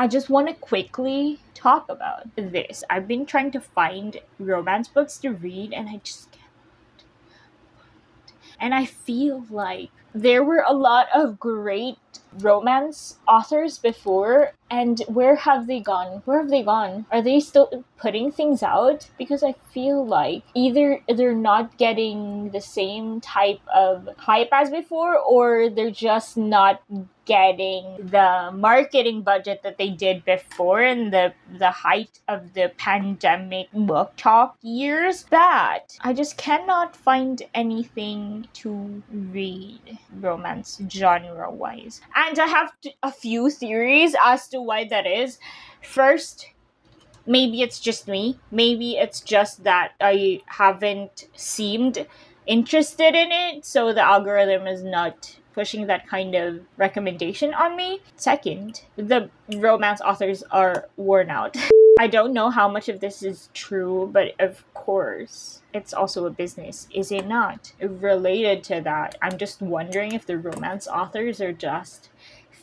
I just want to quickly talk about this. I've been trying to find romance books to read, and I just can't. And I feel like there were a lot of great romance authors before, and where have they gone? Where have they gone? Are they still putting things out? Because I feel like either they're not getting the same type of hype as before, or they're just not getting the marketing budget that they did before in the height of the pandemic book talk years. That I just cannot find anything to read romance genre wise, and I have a few theories as to why that is. First, maybe it's just me. Maybe it's just that I haven't seemed interested in it, so the algorithm is not pushing that kind of recommendation on me. Second, the romance authors are worn out. I don't know how much of this is true, but of course, it's also a business, is it not? Related to that, I'm just wondering if the romance authors are just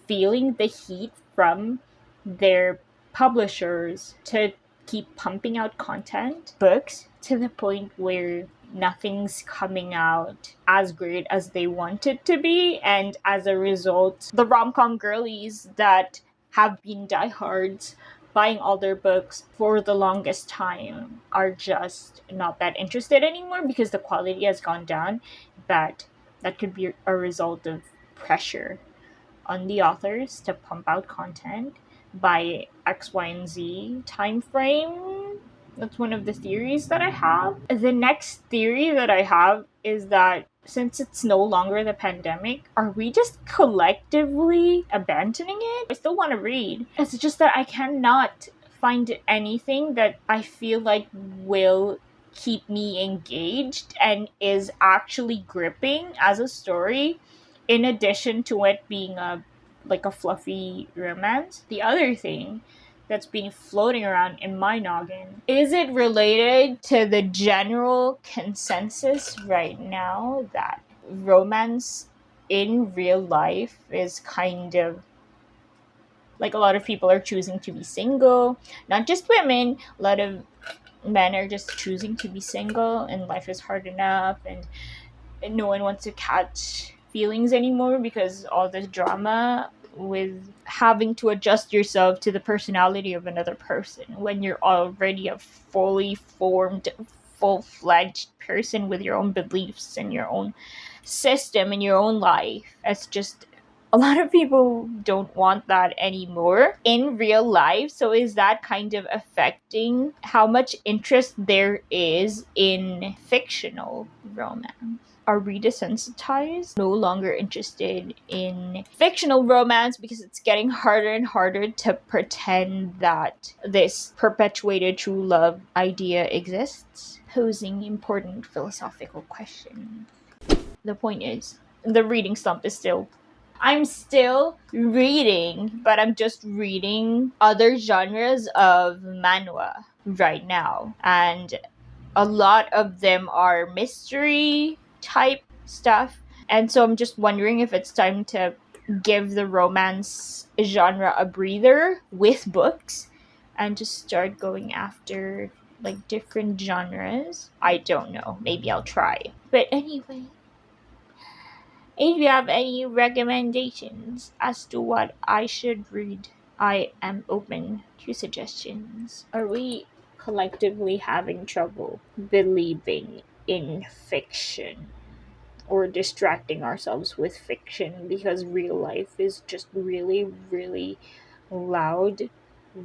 feeling the heat from their publishers to keep pumping out books, to the point where nothing's coming out as great as they want it to be, and as a result, the rom-com girlies that have been diehards buying all their books for the longest time are just not that interested anymore because the quality has gone down. But that could be a result of pressure on the authors to pump out content by X, Y, and Z time frame. That's one of the theories that I have. The next theory that I have is that since it's no longer the pandemic, are we just collectively abandoning it? I still want to read. It's just that I cannot find anything that I feel like will keep me engaged and is actually gripping as a story, in addition to it being a fluffy romance. The other thing that's been floating around in my noggin, is it related to the general consensus right now that romance in real life is kind of like, a lot of people are choosing to be single, not just women, a lot of men are just choosing to be single, and life is hard enough, and no one wants to catch feelings anymore because all this drama with having to adjust yourself to the personality of another person when you're already a fully formed, full-fledged person with your own beliefs and your own system and your own life. It's just, a lot of people don't want that anymore in real life. So is that kind of affecting how much interest there is in fictional romance? Are we desensitized, no longer interested in fictional romance because it's getting harder and harder to pretend that this perpetuated true love idea exists? Posing important philosophical questions. The point is, the reading slump is I'm still reading, but I'm just reading other genres of manhwa right now. And a lot of them are mystery type stuff. And so I'm just wondering if it's time to give the romance genre a breather with books and just start going after different genres. I don't know. Maybe I'll try. But anyway, if you have any recommendations as to what I should read, I am open to suggestions. Are we collectively having trouble believing in fiction or distracting ourselves with fiction because real life is just really, really loud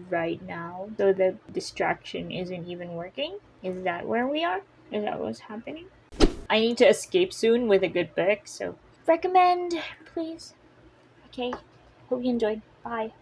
right now, so the distraction isn't even working? Is that where we are? Is that what's happening? I need to escape soon with a good book, so recommend, please. Okay, hope you enjoyed. Bye.